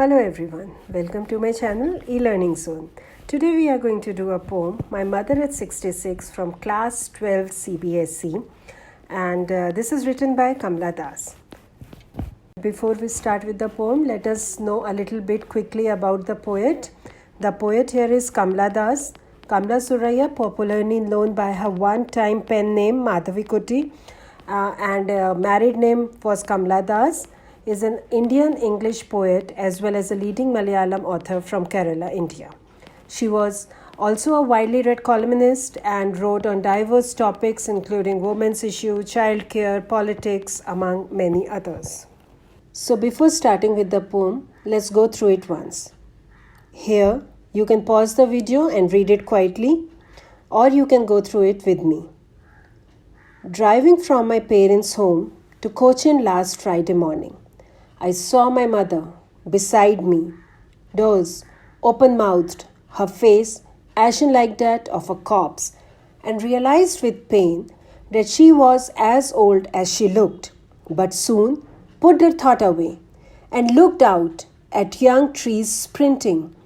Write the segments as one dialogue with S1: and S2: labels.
S1: Hello everyone, welcome to my channel E-Learning Zone. Today we are going to do a poem, My Mother at 66 from class 12 CBSE, and this is written by Kamla Das. Before we start with the poem, let us know a little bit quickly about the poet. The poet here is Kamla Das. Kamla Suraya, popularly known by her one-time pen name Madhavi Kuti, and married name was Kamla Das, is an Indian English poet as well as a leading Malayalam author from Kerala, India. She was also a widely read columnist and wrote on diverse topics including women's issue, childcare, politics, among many others. So before starting with the poem, let's go through it once. Here, you can pause the video and read it quietly, or you can go through it with me. Driving from my parents' home to Cochin last Friday morning, I saw my mother beside me, doors open-mouthed, her face ashen like that of a corpse, and realized with pain that she was as old as she looked, but soon put that thought away and looked out at young trees sprinting,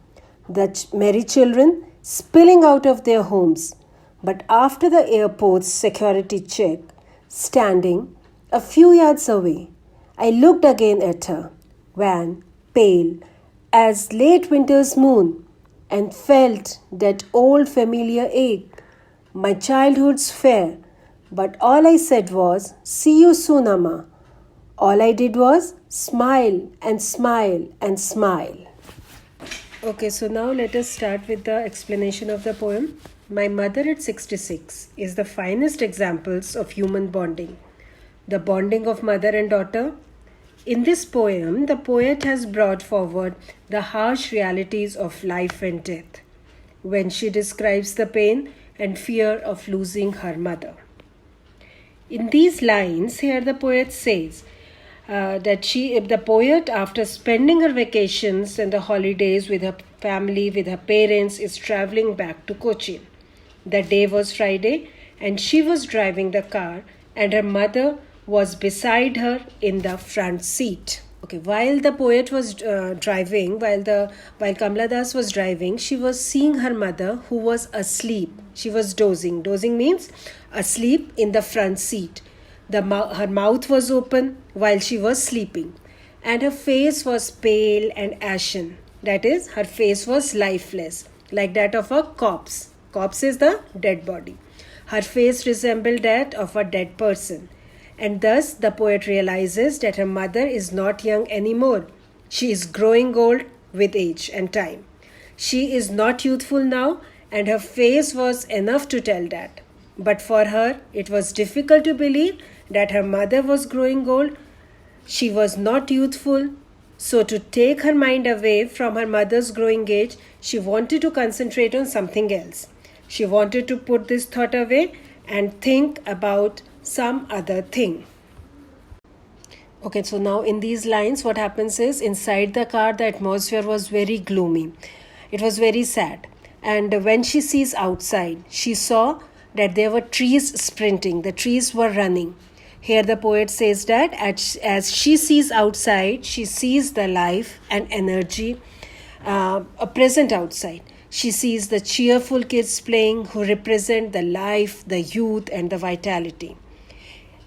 S1: the merry children spilling out of their homes, but after the airport's security check, standing a few yards away, I looked again at her, wan, pale, as late winter's moon, and felt that old familiar ache, my childhood's fair. But all I said was, "See you soon, Amma." All I did was smile and smile and smile. Okay, so now let us start with the explanation of the poem. My Mother at 66 is the finest examples of human bonding. The bonding of mother and daughter. In this poem, the poet has brought forward the harsh realities of life and death when she describes the pain and fear of losing her mother. In these lines, here the poet says the poet, after spending her vacations and the holidays with her family, with her parents, is traveling back to Cochin. The day was Friday, and she was driving the car, and her mother was beside her in the front seat. Okay, while the poet was driving, while Kamla Das was driving, she was seeing her mother who was asleep. She was dozing. Dozing means asleep in the front seat. Her mouth was open while she was sleeping, and her face was pale and ashen. That is, her face was lifeless, like that of a corpse. Corpse is the dead body. Her face resembled that of a dead person. And thus the poet realizes that her mother is not young anymore. She is growing old with age and time. She is not youthful now, and her face was enough to tell that. But for her, it was difficult to believe that her mother was growing old. She was not youthful. So to take her mind away from her mother's growing age, she wanted to concentrate on something else. She wanted to put this thought away and think about some other thing. Okay, so now in these lines, what happens is, inside the car, the atmosphere was very gloomy. It was very sad. And when she sees outside, she saw that there were trees sprinting. The trees were running. Here the poet says that as she sees outside, she sees the life and energy present outside. She sees the cheerful kids playing who represent the life, the youth, and the vitality.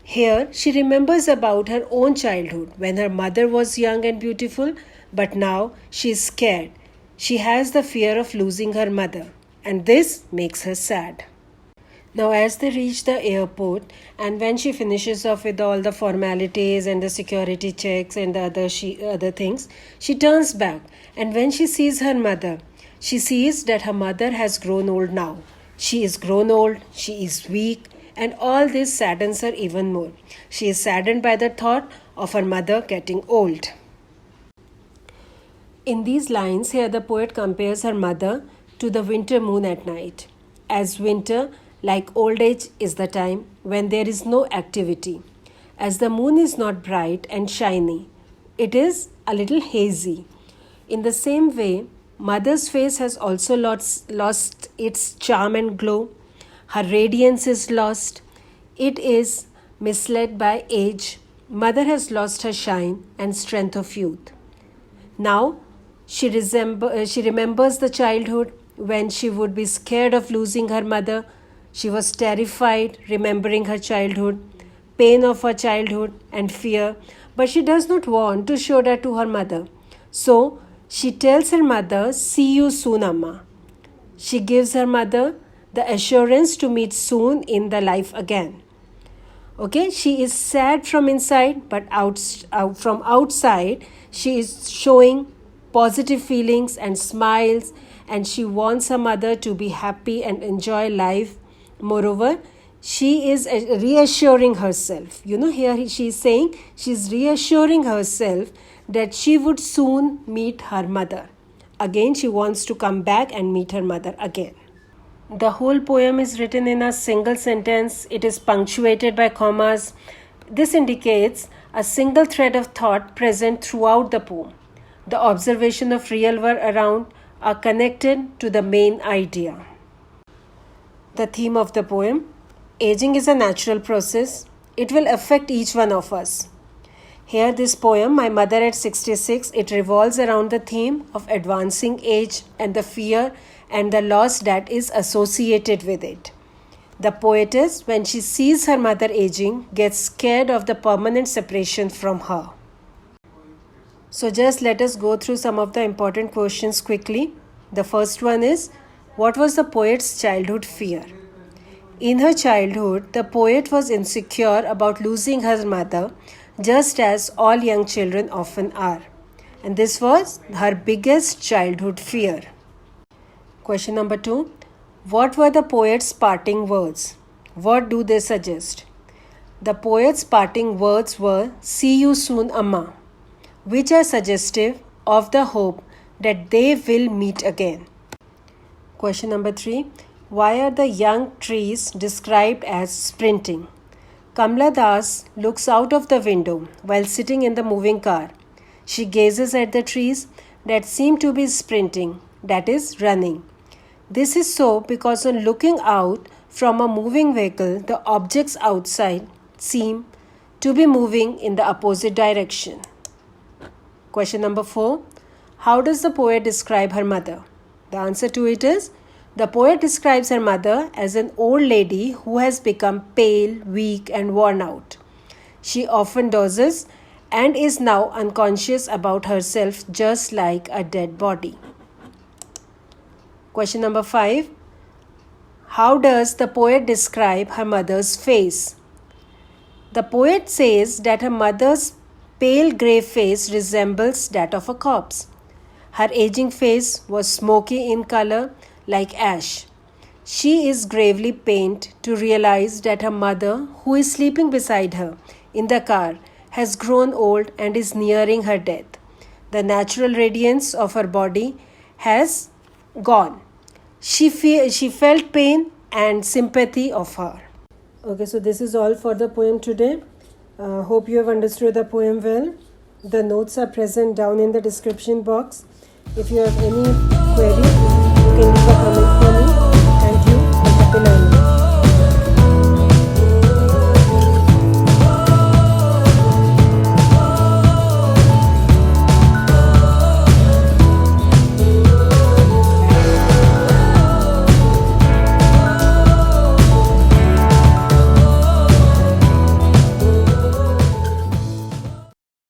S1: Here, she remembers about her own childhood when her mother was young and beautiful, but now she is scared. She has the fear of losing her mother, and this makes her sad. Now, as they reach the airport, and when she finishes off with all the formalities and the security checks and the other things, she turns back, and when she sees her mother, she sees that her mother has grown old now. She is grown old, she is weak, and all this saddens her even more. She is saddened by the thought of her mother getting old. In these lines, here the poet compares her mother to the winter moon at night. As winter, like old age, is the time when there is no activity. As the moon is not bright and shiny, it is a little hazy. In the same way, mother's face has also lost its charm and glow. Her radiance is lost. It is misled by age. Mother has lost her shine and strength of youth. Now, She remembers the childhood when she would be scared of losing her mother. She was terrified, remembering her childhood, pain of her childhood, and fear, but she does not want to show that to her mother. So she tells her mother, "See you soon, Amma." She gives her mother the assurance to meet soon in the life again. Okay, she is sad from inside, but from outside, she is showing positive feelings and smiles, and she wants her mother to be happy and enjoy life. Moreover, she is reassuring herself. Here she is saying she is reassuring herself that she would soon meet her mother. Again, she wants to come back and meet her mother again. The whole poem is written in a single sentence. It is punctuated by commas. This indicates a single thread of thought present throughout the poem. The observation of real world around are connected to the main idea. The theme of the poem: aging is a natural process. It will affect each one of us. Here, this poem, My Mother at 66, it revolves around the theme of advancing age and the fear and the loss that is associated with it. The poetess, when she sees her mother aging, gets scared of the permanent separation from her. So just let us go through some of the important questions quickly. The first one is, what was the poet's childhood fear? In her childhood, the poet was insecure about losing her mother, just as all young children often are. And this was her biggest childhood fear. Question number 2. What were the poet's parting words? What do they suggest? The poet's parting words were, "See you soon, Amma," which are suggestive of the hope that they will meet again. Question number 3. Why are the young trees described as sprinting? Kamla Das looks out of the window while sitting in the moving car. She gazes at the trees that seem to be sprinting, that is, running. This is so because on looking out from a moving vehicle, the objects outside seem to be moving in the opposite direction. Question number 4. How does the poet describe her mother? The answer to it is, the poet describes her mother as an old lady who has become pale, weak, and worn out. She often dozes and is now unconscious about herself, just like a dead body. Question number 5. How does the poet describe her mother's face? The poet says that her mother's pale grey face resembles that of a corpse. Her aging face was smoky in color, like ash. She is gravely pained to realize that her mother, who is sleeping beside her in the car, has grown old and is nearing her death. The natural radiance of her body has gone. She felt pain and sympathy of her. Okay, so this is all for the poem today. Hope you have understood the poem well. The notes are present down in the description box. If you have any query, you can leave a comment